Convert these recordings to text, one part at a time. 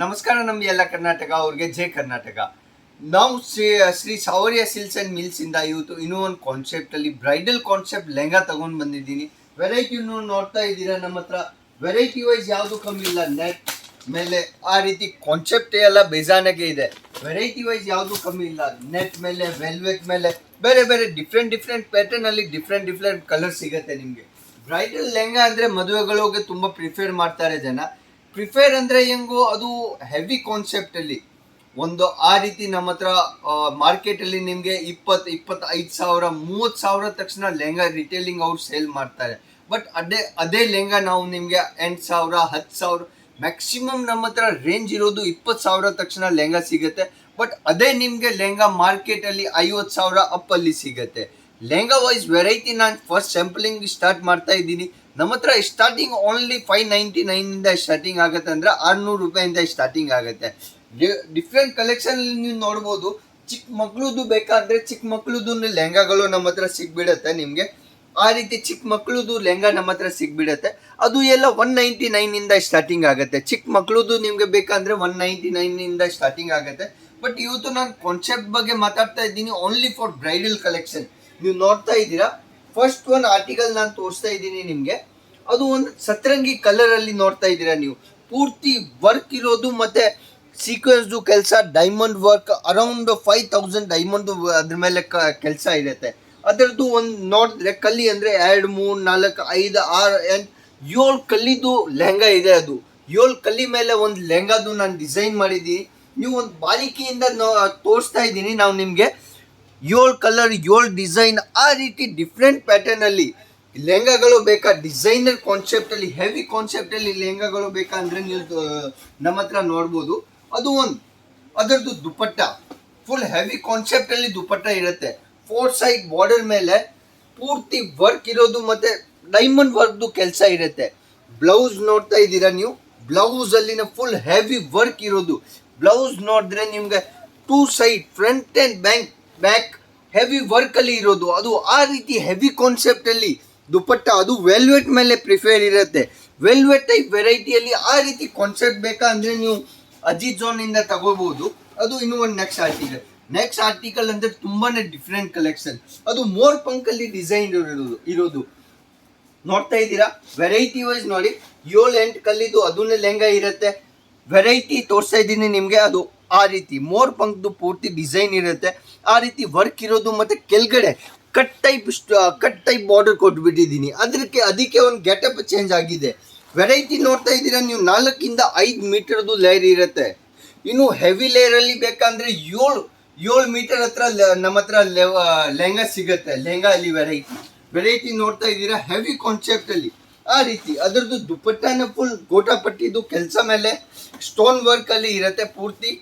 ನಮಸ್ಕಾರ ನಮ್ಮ ಎಲ್ಲ ಕರ್ನಾಟಕ ಅವ್ರಿಗೆ ಜೈ ಕರ್ನಾಟಕ. ನಾವು ಶ್ರೀ ಸಾವರಿಯ ಸಿಲ್ಸ್ ಅಂಡ್ ಮಿಲ್ಸ್ ಇಂದ ಇವತ್ತು ಇನ್ನೂ ಒಂದು ಕಾನ್ಸೆಪ್ಟ್ ಅಲ್ಲಿ ಬ್ರೈಡಲ್ ಕಾನ್ಸೆಪ್ಟ್ ಲೆಹಂಗಾ ತಗೊಂಡ್ ಬಂದಿದ್ದೀನಿ. ವೆರೈಟಿ ನೋಡ್ತಾ ಇದ್ದೀರಾ ನಮ್ಮ ಹತ್ರ. ವೆರೈಟಿ ವೈಸ್ ಯಾವುದು ಕಮ್ಮಿ ಇಲ್ಲ. ನೆಟ್ ಮೇಲೆ ಆ ರೀತಿ ಕಾನ್ಸೆಪ್ಟ್ ಎಲ್ಲ ಬೇಜಾನಾಗೆ ಇದೆ. ವೆರೈಟಿ ವೈಸ್ ಯಾವುದು ಕಮ್ಮಿ ಇಲ್ಲ. ನೆಟ್ ಮೇಲೆ, ವೆಲ್ವೆಟ್ ಮೇಲೆ, ಬೇರೆ ಬೇರೆ ಡಿಫ್ರೆಂಟ್ ಪ್ಯಾಟರ್ನ್ ಅಲ್ಲಿ ಡಿಫ್ರೆಂಟ್ ಕಲರ್ ಸಿಗುತ್ತೆ ನಿಮಗೆ. ಬ್ರೈಡಲ್ ಲೆಹಂಗಾ ಅಂದ್ರೆ ಮದುವೆಗಳಿಗೆ ತುಂಬಾ ಪ್ರಿಫೇರ್ ಮಾಡ್ತಾರೆ ಜನ. ಪ್ರಿಫೇರ್ ಅಂದರೆ ಹೆಂಗೋ ಅದು ಹೆವಿ ಕಾನ್ಸೆಪ್ಟಲ್ಲಿ ಒಂದು ಆ ರೀತಿ ನಮ್ಮ ಹತ್ರ ಮಾರ್ಕೆಟಲ್ಲಿ ನಿಮಗೆ 25,000 30,000 ತಕ್ಷಣ ಲೆಹಂಗಾ ರಿಟೇಲಿಂಗ್ ಅವ್ರು ಸೇಲ್ ಮಾಡ್ತಾರೆ. ಬಟ್ ಅದೇ ಲೆಹಂಗಾ ನಾವು ನಿಮಗೆ 8,000 10,000 ಮ್ಯಾಕ್ಸಿಮಮ್ ನಮ್ಮ ಹತ್ರ ರೇಂಜ್ ಇರೋದು 20,000 ತಕ್ಷಣ ಲೆಹಂಗಾ ಸಿಗುತ್ತೆ. ಬಟ್ ಅದೇ ನಿಮಗೆ ಲೆಹಂಗಾ ಮಾರ್ಕೆಟಲ್ಲಿ 50,000 ಅಪ್ಪಲ್ಲಿ ಸಿಗುತ್ತೆ. ಲೆಹಂಗಾ ವೈಸ್ ವೆರೈಟಿ ನಾನು ಫಸ್ಟ್ ಸ್ಯಾಂಪಲಿಂಗ್ ಸ್ಟಾರ್ಟ್ ಮಾಡ್ತಾ ಇದ್ದೀನಿ. ನಮ್ಮ ಹತ್ರ ಸ್ಟಾರ್ಟಿಂಗ್ ಓನ್ಲಿ 599 ಸ್ಟಾರ್ಟಿಂಗ್ ಆಗುತ್ತೆ, ಅಂದರೆ 600 ರೂಪಾಯಿಂದ ಸ್ಟಾರ್ಟಿಂಗ್ ಆಗುತ್ತೆ. ಡಿಫ್ರೆಂಟ್ ಕಲೆಕ್ಷನ್ ನೀವು ನೋಡ್ಬೋದು. ಚಿಕ್ಕ ಮಕ್ಳದ್ದು ಬೇಕಾದ್ರೆ ಚಿಕ್ಕ ಮಕ್ಳದ್ದು ಲೆಹಂಗಾಗಳು ನಮ್ಮ ಹತ್ರ ಸಿಗ್ಬಿಡುತ್ತೆ ನಿಮಗೆ. ಆ ರೀತಿ ಚಿಕ್ಕ ಮಕ್ಳದ್ದು ಲೆಹಂಗಾ ನಮ್ಮ ಹತ್ರ ಸಿಗ್ಬಿಡುತ್ತೆ. ಅದು ಎಲ್ಲ 199 ಸ್ಟಾರ್ಟಿಂಗ್ ಆಗುತ್ತೆ. ಚಿಕ್ಕ ಮಕ್ಳದ್ದು ನಿಮಗೆ ಬೇಕಂದ್ರೆ 199 ಸ್ಟಾರ್ಟಿಂಗ್ ಆಗುತ್ತೆ. ಬಟ್ ಇವತ್ತು ನಾನು ಕಾನ್ಸೆಪ್ಟ್ ಬಗ್ಗೆ ಮಾತಾಡ್ತಾ ಇದ್ದೀನಿ ಓನ್ಲಿ ಫಾರ್ ಬ್ರೈಡಲ್ ಕಲೆಕ್ಷನ್. ನೀವು ನೋಡ್ತಾ ಇದ್ದೀರಾ, ಫಸ್ಟ್ ಒಂದು ಆರ್ಟಿಕಲ್ ನಾನು ತೋರಿಸ್ತಾ ಇದ್ದೀನಿ ನಿಮಗೆ. ಅದು ಒಂದು ಸತರಂಗಿ ಕಲರ್ ಅಲ್ಲಿ ನೋಡ್ತಾ ಇದ್ದೀರಾ ನೀವು. ಪೂರ್ತಿ ವರ್ಕ್ ಇರೋದು ಮತ್ತೆ ಸೀಕ್ವೆನ್ಸ್ದು ಕೆಲಸ, ಡೈಮಂಡ್ ವರ್ಕ್ ಅರೌಂಡ್ 5,000 ಡೈಮಂಡ್ ಅದ್ರ ಮೇಲೆ ಕೆಲಸ ಇರುತ್ತೆ. ಅದರದ್ದು ಒಂದು ನೋಡಿದ್ರೆ ಕಲ್ಲಿ ಅಂದರೆ 2 3 4 5 6 8 7 ಕಲ್ಲಿದು ಲೆಹಂಗಾ ಇದೆ. ಅದು 7 ಕಲ್ಲಿ ಮೇಲೆ ಒಂದು ಲೆಹಂಗಾದು ನಾನು ಡಿಸೈನ್ ಮಾಡಿದ್ದೀನಿ. ನೀವು ಒಂದು ಬಾರಿಕೆಯಿಂದ ತೋರಿಸ್ತಾ ಇದ್ದೀನಿ ನಾವು ನಿಮಗೆ. 7 ಕಲರ್ 7 ಡಿಸೈನ್ ಆ ರೀತಿ ಡಿಫ್ರೆಂಟ್ ಪ್ಯಾಟರ್ನಲ್ಲಿ ಲೆಹಂಗಾಗಳು ಬೇಕಾ, ಡಿಸೈನರ್ ಕಾನ್ಸೆಪ್ಟಲ್ಲಿ ಹೆವಿ ಕಾನ್ಸೆಪ್ಟಲ್ಲಿ ಲೆಹಂಗಾಗಳು ಬೇಕಾ ಅಂದರೆ ನೀವು ನಮ್ಮ ಹತ್ರ ನೋಡ್ಬೋದು. ಅದು ಒಂದು ಅದರದ್ದು ದುಪ್ಪಟ್ಟ ಫುಲ್ ಹೆವಿ ಕಾನ್ಸೆಪ್ಟಲ್ಲಿ ದುಪ್ಪಟ್ಟ ಇರುತ್ತೆ. 4 ಸೈಡ್ ಬಾರ್ಡರ್ ಮೇಲೆ ಪೂರ್ತಿ ವರ್ಕ್ ಇರೋದು ಮತ್ತು ಡೈಮಂಡ್ ವರ್ಕ್ದು ಕೆಲಸ ಇರುತ್ತೆ. ಬ್ಲೌಸ್ ನೋಡ್ತಾ ಇದ್ದೀರಾ ನೀವು. ಬ್ಲೌಸಲ್ಲಿನ ಫುಲ್ ಹೆವಿ ವರ್ಕ್ ಇರೋದು. ಬ್ಲೌಸ್ ನೋಡಿದ್ರೆ ನಿಮಗೆ 2 side front and back heavy ವರ್ಕಲ್ಲಿ ಇರೋದು. ಅದು ಆ ರೀತಿ ಹೆವಿ ಕಾನ್ಸೆಪ್ಟಲ್ಲಿ ದುಪ್ಪಟ್ಟ. ಅದು ವೆಲ್ವೆಟ್ ಮೇಲೆ ಪ್ರಿಫೇರ್ ಇರುತ್ತೆ. ವೆಲ್ವೆಟ್ ಟೈಪ್ ವೆರೈಟಿಯಲ್ಲಿ ಆ ರೀತಿ ಕಾನ್ಸೆಪ್ಟ್ ಬೇಕಾ ಅಂದರೆ ನೀವು ಅಜಿತ್ ಝೋನಿಂದ ತಗೋಬೋದು. ಅದು ಇನ್ನೂ ಒಂದು ನೆಕ್ಸ್ಟ್ ಆರ್ಟಿಕಲ್ ಅಂದರೆ ತುಂಬಾ ಡಿಫ್ರೆಂಟ್ ಕಲೆಕ್ಷನ್. ಅದು ಮೋರ್ ಪಂಕಲ್ಲಿ ಡಿಸೈನ್ ಇರೋದು ನೋಡ್ತಾ ಇದ್ದೀರಾ. ವೆರೈಟಿ ವೈಸ್ ನೋಡಿ, 7-8 ಕಲ್ಲಿದ್ದು ಅದನ್ನೇ ಲೆಹಂಗಾ ಇರುತ್ತೆ. ವೆರೈಟಿ ತೋರಿಸ್ತಾ ಇದ್ದೀನಿ ನಿಮಗೆ. ಅದು ಆ ರೀತಿ ಮೋರ್ ಪಂಕ್ದು ಪೂರ್ತಿ ಡಿಸೈನ್ ಇರುತ್ತೆ. ಆ ರೀತಿ ವರ್ಕ್ ಇರೋದು ಮತ್ತು ಕೆಳಗಡೆ ಕಟ್ ಟೈಪ್ ಬಾರ್ಡರ್ ಕೊಟ್ಬಿಟ್ಟಿದ್ದೀನಿ. ಅದಕ್ಕೆ ಒಂದು ಗೆಟಪ್ ಚೇಂಜ್ ಆಗಿದೆ. ವೆರೈಟಿ ನೋಡ್ತಾ ಇದ್ದೀರಾ ನೀವು. 4 to 5 ಮೀಟರ್ದು ಲೇಯರ್ ಇರುತ್ತೆ. ಇನ್ನು ಹೆವಿ ಲೇಯರಲ್ಲಿ ಬೇಕಂದರೆ 7 ಮೀಟರ್ ಹತ್ರ ನಮ್ಮ ಹತ್ರ ಲೆಹಂಗಾ ಸಿಗುತ್ತೆ. ಲೆಹಂಗಾ ಅಲ್ಲಿ ವೆರೈಟಿ ನೋಡ್ತಾ ಇದ್ದೀರಾ ಹೆವಿ ಕಾನ್ಸೆಪ್ಟಲ್ಲಿ ಆ ರೀತಿ. ಅದರದ್ದು ದುಪ್ಪಟ್ಟನ ಫುಲ್ ಗೋಟಾಪಟ್ಟಿದ್ದು ಕೆಲಸ ಮೇಲೆ ಸ್ಟೋನ್ ವರ್ಕಲ್ಲಿ ಇರುತ್ತೆ ಪೂರ್ತಿ.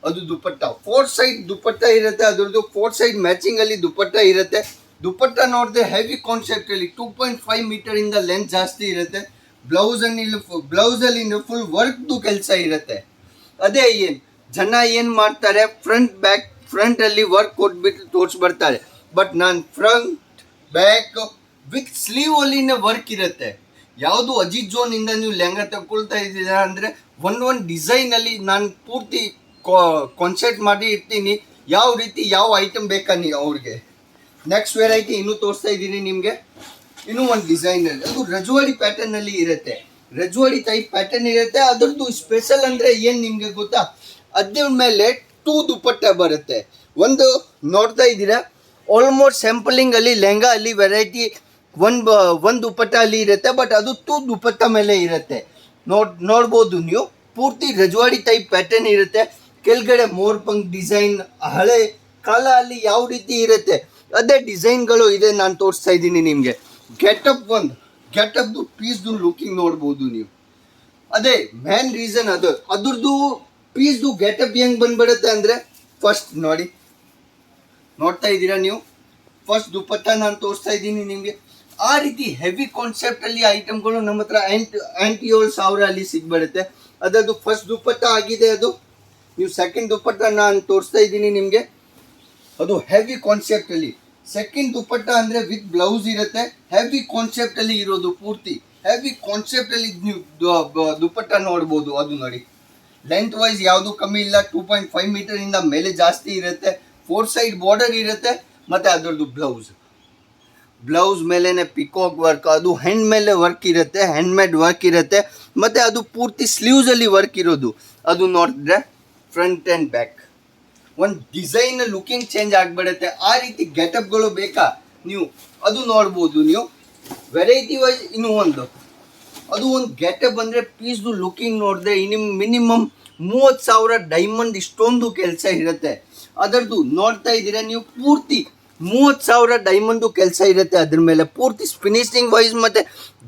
ಅದು ದುಪ್ಪಟ್ಟ 4 ಸೈಡ್ ದುಪ್ಪಟ್ಟ ಇರುತ್ತೆ. ಅದರದ್ದು 4 ಸೈಡ್ ಮ್ಯಾಚಿಂಗಲ್ಲಿ ದುಪ್ಪಟ್ಟ ಇರುತ್ತೆ. ದುಪ್ಪಟ್ಟ ನೋಡಿದ್ರೆ ಹೆವಿ ಕಾನ್ಸೆಪ್ಟಲ್ಲಿ 2.5 ಮೀಟರಿಂದ ಲೆಂತ್ ಜಾಸ್ತಿ ಇರುತ್ತೆ. ಬ್ಲೌಸಲ್ಲಿ ಫುಲ್ ವರ್ಕ್ದು ಕೆಲಸ ಇರುತ್ತೆ. ಅದೇ ಜನ ಏನು ಮಾಡ್ತಾರೆ, ಫ್ರಂಟಲ್ಲಿ ವರ್ಕ್ ಕೊಟ್ಬಿಟ್ಟು ತೋರಿಸ್ಬರ್ತಾರೆ. ಬಟ್ ನಾನು ಫ್ರಂಟ್ ಬ್ಯಾಕ್ ವಿತ್ ಸ್ಲೀವ್ ಅಲ್ಲಿನೇ ವರ್ಕ್ ಇರುತ್ತೆ. ಯಾವುದು ಅಜಿತ್ ಝೋನಿಂದ ನೀವು ಲೆಹಂಗಾ ತಗೊಳ್ತಾ ಇದ್ದೀರಾ ಅಂದರೆ ಒಂದು ಡಿಸೈನಲ್ಲಿ ನಾನು ಪೂರ್ತಿ ಕಾನ್ಸೆಪ್ಟ್ ಮಾಡಿ ಇರ್ತೀನಿ. ಯಾವ ರೀತಿ ಯಾವ ಐಟಮ್ ಬೇಕಾ ನೀವು ಅವ್ರಿಗೆ. ನೆಕ್ಸ್ಟ್ ವೆರೈಟಿ ಇನ್ನೂ ತೋರಿಸ್ತಾ ಇದ್ದೀನಿ ನಿಮಗೆ. ಇನ್ನೂ ಒಂದು ಡಿಸೈನಲ್ಲಿ ಅದು ರಜವಾಡಿ ಪ್ಯಾಟರ್ನಲ್ಲಿ ಇರುತ್ತೆ. ರಜವಾಡಿ ಟೈಪ್ ಪ್ಯಾಟರ್ನ್ ಇರುತ್ತೆ. ಅದರದ್ದು ಸ್ಪೆಷಲ್ ಅಂದರೆ ಏನು ನಿಮಗೆ ಗೊತ್ತಾ, ಅದ್ರ ಮೇಲೆ 2 ದುಪ್ಪಟ್ಟ ಬರುತ್ತೆ. ಒಂದು ನೋಡ್ತಾ ಇದ್ದೀರಾ, ಆಲ್ಮೋಸ್ಟ್ ಸ್ಯಾಂಪಲಿಂಗಲ್ಲಿ ಲೆಹಂಗಾ ಅಲ್ಲಿ ವೆರೈಟಿ ಒಂದು ದುಪ್ಪಟ್ಟ ಅಲ್ಲಿ ಇರುತ್ತೆ. ಬಟ್ ಅದು 2 ದುಪ್ಪಟ್ಟ ಮೇಲೆ ಇರುತ್ತೆ. ನೋಡ್ಬೋದು ನೀವು. ಪೂರ್ತಿ ರಜವಾಡಿ ಟೈಪ್ ಪ್ಯಾಟರ್ನ್ ಇರುತ್ತೆ. ಕೆಳಗಡೆ ಮೋರ್ ಪಂಕ್ ಡಿಸೈನ್ ಹಳೆ ಕಾಲ ಅಲ್ಲಿ ಯಾವ ರೀತಿ ಇರುತ್ತೆ ಅದೇ ಡಿಸೈನ್ಗಳು ಇದೆ. ನಾನು ತೋರಿಸ್ತಾ ಇದ್ದೀನಿ ನಿಮಗೆ. ಗೆಟಪ್ದು ಪೀಸ್ದು ಲುಕಿಂಗ್ ನೋಡ್ಬೋದು ನೀವು. ಅದೇ ಮೇನ್ ರೀಸನ್ ಅದ್ರದ್ದು ಪೀಸ್ದು ಗೆಟಪ್ ಹೆಂಗೆ ಬಂದ್ಬಿಡುತ್ತೆ ಅಂದರೆ, ಫಸ್ಟ್ ನೋಡ್ತಾ ಇದ್ದೀರಾ ನೀವು. ಫಸ್ಟ್ ದುಪ್ಪಟ್ಟ ನಾನು ತೋರಿಸ್ತಾ ಇದ್ದೀನಿ ನಿಮಗೆ. ಆ ರೀತಿ ಹೆವಿ ಕಾನ್ಸೆಪ್ಟಲ್ಲಿ ಐಟಮ್ಗಳು ನಮ್ಮ ಹತ್ರ 7,000 ಅಲ್ಲಿ ಸಿಗ್ಬಿಡುತ್ತೆ. ಅದರದ್ದು ಫಸ್ಟ್ ದುಪ್ಪಟ್ಟ ಆಗಿದೆ. ಅದು ನೀವು ಸೆಕೆಂಡ್ ದುಪ್ಪಟ್ಟ ನಾನು ತೋರಿಸ್ತಾ ಇದ್ದೀನಿ ನಿಮಗೆ. ಅದು ಹೆವಿ ಕಾನ್ಸೆಪ್ಟಲ್ಲಿ ಸೆಕೆಂಡ್ ದುಪ್ಪಟ್ಟ ಅಂದರೆ ವಿತ್ ಬ್ಲೌಸ್ ಇರುತ್ತೆ. ಹೆವಿ ಕಾನ್ಸೆಪ್ಟಲ್ಲಿ ಇರೋದು ಪೂರ್ತಿ ಹೆವಿ ಕಾನ್ಸೆಪ್ಟಲ್ಲಿ ನೀವು ದುಪ್ಪಟ್ಟ ನೋಡ್ಬೋದು. ಅದು ನೋಡಿ ಲೆಂತ್ ವೈಸ್ ಯಾವುದು ಕಮ್ಮಿ ಇಲ್ಲ. 2.5 ಮೀಟರ್ ಇಂದ ಮೇಲೆ ಜಾಸ್ತಿ ಇರುತ್ತೆ. 4 ಸೈಡ್ ಬಾರ್ಡರ್ ಇರುತ್ತೆ. ಮತ್ತೆ ಅದರದ್ದು ಬ್ಲೌಸ್ ಮೇಲೆನೆ ಪಿಕಾಕ್ ವರ್ಕ್, ಅದು ಹ್ಯಾಂಡ್ ಮೇಲೆ ವರ್ಕ್ ಇರುತ್ತೆ, ಹ್ಯಾಂಡ್ ಮೇಡ್ ವರ್ಕ್ ಇರುತ್ತೆ. ಮತ್ತೆ ಅದು ಪೂರ್ತಿ ಸ್ಲೀವ್ಸ್ ಅಲ್ಲಿ ವರ್ಕ್ ಇರೋದು. ಅದು ನೋಡಿದ್ರೆ ಫ್ರಂಟ್ ಅಂಡ್ ಬ್ಯಾಕ್ ಒಂದು ಡಿಸೈನ್ ಲುಕಿಂಗ್ ಚೇಂಜ್ ಆಗಿಬಿಡುತ್ತೆ. ಆ ರೀತಿ ಗೆಟಪ್ಗಳು ಬೇಕಾ ನೀವು ಅದು ನೋಡ್ಬೋದು. ನೀವು ವೆರೈಟಿ ವೈಸ್ ಇನ್ನೂ ಅದು ಒಂದು ಗೆಟಪ್ ಅಂದರೆ ಪೀಸ್ದು ಲುಕಿಂಗ್ ನೋಡಿದ್ರೆ ಮಿನಿಮಮ್ 30,000 ಡೈಮಂಡ್ ಇಷ್ಟೊಂದು ಕೆಲಸ ಇರುತ್ತೆ. ಅದರದ್ದು ನೋಡ್ತಾ ಇದ್ದೀರಾ ನೀವು, ಪೂರ್ತಿ 30,000 ಡೈಮಂಡು ಕೆಲಸ ಇರುತ್ತೆ ಅದ್ರ ಮೇಲೆ. ಪೂರ್ತಿ ಫಿನಿಶಿಂಗ್ ವೈಸ್ ಮತ್ತು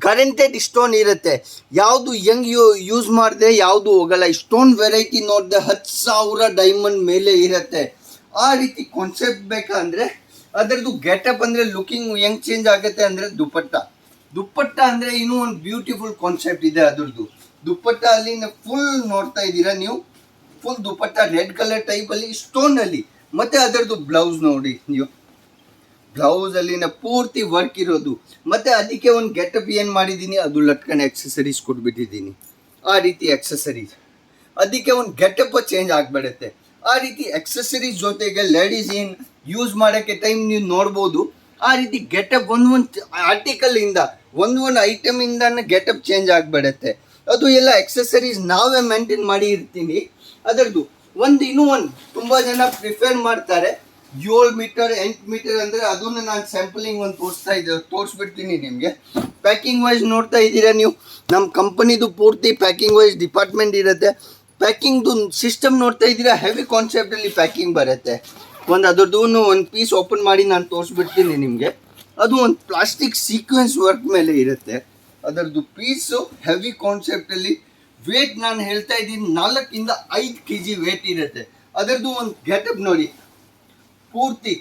ಗ್ಯಾರಂಟೆಡ್ ಸ್ಟೋನ್ ಇರುತ್ತೆ. ಯಾವುದು ಹೆಂಗ್ ಯೂಸ್ ಮಾಡಿದ್ರೆ ಯಾವುದು ಹೋಗಲ್ಲ. ಇಷ್ಟೊಂದು ವೆರೈಟಿ ನೋಡಿದೆ 10,000 ಡೈಮಂಡ್ ಮೇಲೆ ಇರುತ್ತೆ. ಆ ರೀತಿ ಕಾನ್ಸೆಪ್ಟ್ ಬೇಕಂದರೆ ಅದರದ್ದು ಗೆಟಪ್ ಅಂದರೆ ಲುಕಿಂಗ್ ಹೆಂಗೆ ಚೇಂಜ್ ಆಗುತ್ತೆ ಅಂದರೆ ದುಪ್ಪಟ್ಟ ಅಂದರೆ ಇನ್ನೂ ಒಂದು ಬ್ಯೂಟಿಫುಲ್ ಕಾನ್ಸೆಪ್ಟ್ ಇದೆ ಅದರದ್ದು. ದುಪ್ಪಟ್ಟ ಅಲ್ಲಿ ಫುಲ್ ನೋಡ್ತಾ ಇದ್ದೀರಾ ನೀವು, ಫುಲ್ ದುಪ್ಪಟ್ಟ ರೆಡ್ ಕಲರ್ ಟೈಪಲ್ಲಿ ಸ್ಟೋನಲ್ಲಿ. ಮತ್ತು ಅದರದ್ದು ಬ್ಲೌಸ್ ನೋಡಿ ನೀವು, ಬ್ಲೌಸಲ್ಲಿ ಪೂರ್ತಿ ವರ್ಕ್ ಇರೋದು. ಮತ್ತು ಅದಕ್ಕೆ ಒಂದು ಗೆಟಪ್ ಏನು ಮಾಡಿದ್ದೀನಿ, ಅದು ಲಟ್ಕನ್ ಎಕ್ಸಸರೀಸ್ ಕೊಟ್ಬಿಟ್ಟಿದ್ದೀನಿ. ಆ ರೀತಿ ಎಕ್ಸಸರೀಸ್ ಅದಕ್ಕೆ ಒಂದು ಗೆಟಪ್ ಚೇಂಜ್ ಆಗಿಬಿಡುತ್ತೆ. ಆ ರೀತಿ ಎಕ್ಸಸರೀಸ್ ಜೊತೆಗೆ ಲೇಡೀಸ್ ಏನು ಯೂಸ್ ಮಾಡೋಕ್ಕೆ ಟೈಮ್ ನೀವು ನೋಡ್ಬೋದು. ಆ ರೀತಿ ಗೆಟಪ್ ಒಂದು ಆರ್ಟಿಕಲಿಂದ ಒಂದು ಐಟಮಿಂದ ಗೆಟಪ್ ಚೇಂಜ್ ಆಗಿಬಿಡುತ್ತೆ. ಅದು ಎಲ್ಲ ಎಕ್ಸಸರೀಸ್ ನಾವೇ ಮೇಂಟೈನ್ ಮಾಡಿ ಇರ್ತೀನಿ. ಅದರದ್ದು ಇನ್ನೂ ತುಂಬ ಜನ ಪ್ರಿಫರ್ ಮಾಡ್ತಾರೆ 7 ಮೀಟರ್ 8 ಮೀಟರ್ ಅಂದರೆ ಅದನ್ನು ನಾನು ಸ್ಯಾಂಪಲಿಂಗ್ ತೋರಿಸ್ಬಿಡ್ತೀನಿ ನಿಮಗೆ. ಪ್ಯಾಕಿಂಗ್ ವೈಸ್ ನೋಡ್ತಾ ಇದ್ದೀರಾ ನೀವು, ನಮ್ಮ ಕಂಪನಿದು ಪೂರ್ತಿ ಪ್ಯಾಕಿಂಗ್ ವೈಸ್ ಡಿಪಾರ್ಟ್ಮೆಂಟ್ ಇರುತ್ತೆ. ಪ್ಯಾಕಿಂಗ್ದು ಸಿಸ್ಟಮ್ ನೋಡ್ತಾ ಇದ್ದೀರಾ, ಹೆವಿ ಕಾನ್ಸೆಪ್ಟಲ್ಲಿ ಪ್ಯಾಕಿಂಗ್ ಬರುತ್ತೆ. ಅದರದ್ದು ಒಂದು ಪೀಸ್ ಓಪನ್ ಮಾಡಿ ನಾನು ತೋರಿಸ್ಬಿಡ್ತೀನಿ ನಿಮಗೆ. ಅದು ಒಂದು ಪ್ಲಾಸ್ಟಿಕ್ ಸೀಕ್ವೆನ್ಸ್ ವರ್ಕ್ ಮೇಲೆ ಇರುತ್ತೆ. ಅದರದ್ದು ಪೀಸು ಹೆವಿ ಕಾನ್ಸೆಪ್ಟಲ್ಲಿ. ವೇಟ್ ನಾನು ಹೇಳ್ತಾ ಇದ್ದೀನಿ 4 ಇಂದ 5 kg ವೇಟ್ ಇರುತ್ತೆ. ಅದರದ್ದು ಒಂದು ಗೆಟಪ್ ನೋಡಿ, ಪೂರ್ತಿ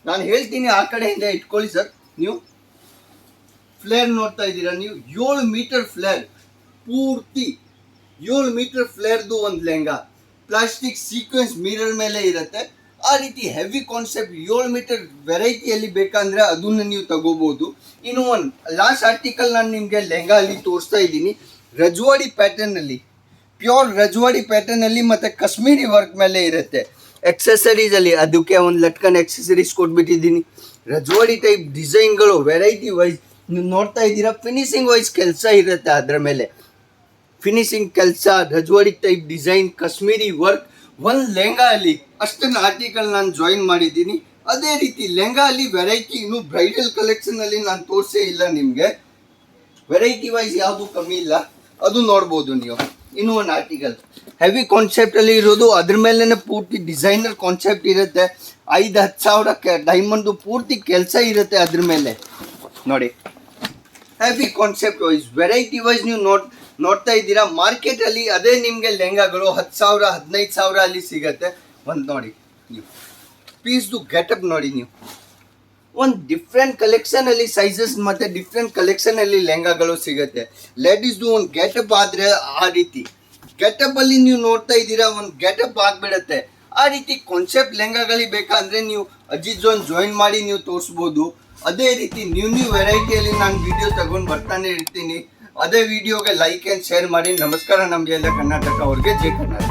ನಾನು ಹೇಳ್ತೀನಿ ಆ ಕಡೆಯಿಂದ ಇಟ್ಕೊಳ್ಳಿ ಸರ್. ನೀವು ಫ್ಲೇರ್ ನೋಡ್ತಾ ಇದ್ದೀರಾ ನೀವು, 7 ಮೀಟರ್ ಫ್ಲೇರ್, ಪೂರ್ತಿ 7 ಮೀಟರ್ ಫ್ಲೇರ್ದು ಒಂದು ಲೆಹಂಗಾ. ಪ್ಲಾಸ್ಟಿಕ್ ಸೀಕ್ವೆನ್ಸ್ ಮಿರರ್ ಮೇಲೆ ಇರುತ್ತೆ. ಆ ರೀತಿ ಹೆವಿ ಕಾನ್ಸೆಪ್ಟ್ 7 ಮೀಟರ್ ವೆರೈಟಿಯಲ್ಲಿ ಬೇಕಂದರೆ ಅದನ್ನು ನೀವು ತಗೋಬೋದು. ಇನ್ನು ಒಂದು ಲಾಸ್ಟ್ ಆರ್ಟಿಕಲ್ ನಾನು ನಿಮಗೆ ಲೆಹಂಗಾ ಅಲ್ಲಿ ತೋರಿಸ್ತಾ ಇದ್ದೀನಿ. ರಜ್ವಾಡಿ ಪ್ಯಾಟರ್ನಲ್ಲಿ, ಪ್ಯೂರ್ ರಜ್ವಾಡಿ ಪ್ಯಾಟರ್ನಲ್ಲಿ ಮತ್ತು ಕಾಶ್ಮೀರಿ ವರ್ಕ್ ಮೇಲೆ ಇರುತ್ತೆ. ಎಕ್ಸಸರೀಸಲ್ಲಿ ಅದಕ್ಕೆ ಒಂದು ಲಟ್ಕನ್ accessories ಕೊಟ್ಬಿಟ್ಟಿದ್ದೀನಿ. Rajwadi type ಡಿಸೈನ್ಗಳು variety wise ನೀವು ನೋಡ್ತಾ ಇದ್ದೀರಾ. ಫಿನಿಶಿಂಗ್ ವೈಸ್ ಕೆಲಸ ಇರುತ್ತೆ ಅದರ ಮೇಲೆ. ಫಿನಿಶಿಂಗ್ ಕೆಲಸ, Rajwadi type design, Kashmiri work. ಒಂದು ಲೆಹಂಗಾ ಅಲ್ಲಿ ಅಷ್ಟೊಂದು ಆರ್ಟಿಕಲ್ ನಾನು ಜಾಯಿನ್ ಮಾಡಿದ್ದೀನಿ. ಅದೇ ರೀತಿ ಲೆಹಂಗಾ ಅಲ್ಲಿ ವೆರೈಟಿ ಇನ್ನೂ ಬ್ರೈಡಲ್ ಕಲೆಕ್ಷನಲ್ಲಿ ನಾನು ತೋರಿಸೇ ಇಲ್ಲ ನಿಮಗೆ. ವೆರೈಟಿ ವೈಸ್ ಯಾವುದು ಕಮ್ಮಿ ಇಲ್ಲ, ಅದು ನೋಡ್ಬೋದು ನೀವು. ಇನ್ನೂ ಒಂದು ಆರ್ಟಿಕಲ್ ಹೆವಿ ಕಾನ್ಸೆಪ್ಟಲ್ಲಿ ಇರೋದು, ಅದ್ರ ಮೇಲೇ ಪೂರ್ತಿ ಡಿಸೈನರ್ ಕಾನ್ಸೆಪ್ಟ್ ಇರುತ್ತೆ. 5-10 ಸಾವಿರ ಡೈಮಂಡು ಪೂರ್ತಿ ಕೆಲಸ ಇರುತ್ತೆ ಅದ್ರ ಮೇಲೆ ನೋಡಿ. Heavy concept wise variety wise ನೀವು ನೋಡ್ತಾ ಇದ್ದೀರಾ. ಮಾರ್ಕೆಟಲ್ಲಿ ಅದೇ ನಿಮಗೆ ಲೆಹಂಗಾಗಳು 10,000 15,000 ಅಲ್ಲಿ ಸಿಗುತ್ತೆ. ನೋಡಿ ನೀವು ಪೀಸ್ದು ಗೆಟಪ್ ನೋಡಿ ನೀವು. ಒಂದು ಡಿಫ್ರೆಂಟ್ ಕಲೆಕ್ಷನಲ್ಲಿ ಸೈಜಸ್ ಮತ್ತು ಡಿಫ್ರೆಂಟ್ ಕಲೆಕ್ಷನಲ್ಲಿ ಲೆಹಂಗಾಗಳು ಸಿಗುತ್ತೆ. ಲೇಡೀಸ್ದು ಒಂದು ಗೆಟಪ್ ಆದರೆ ಆ ರೀತಿ ಗೆಟಪಲ್ಲಿ ನೀವು ನೋಡ್ತಾ ಇದ್ದೀರಾ, ಒಂದು ಗೆಟಪ್ ಆಗಿಬಿಡುತ್ತೆ. ಆ ರೀತಿ ಕಾನ್ಸೆಪ್ಟ್ ಲೆಹಂಗಾಗಳಿಗೆ ಬೇಕಂದರೆ ನೀವು ಅಜಿತ್ ಝೋನ್ ಜಾಯಿನ್ ಮಾಡಿ ನೀವು ತೋರಿಸ್ಬೋದು. ಅದೇ ರೀತಿ ನ್ಯೂ ವೆರೈಟಿಯಲ್ಲಿ ನಾನು ವಿಡಿಯೋ ತಗೊಂಡು ಬರ್ತಾನೆ ಇರ್ತೀನಿ. ಅದೇ ವಿಡಿಯೋಗೆ ಲೈಕ್ ಆ್ಯಂಡ್ ಶೇರ್ ಮಾಡಿ. ನಮಸ್ಕಾರ. ನಮಗೆಲ್ಲ ಕರ್ನಾಟಕ ಅವ್ರಿಗೆ ಜೈ ಕರ್ನಾಟಕ.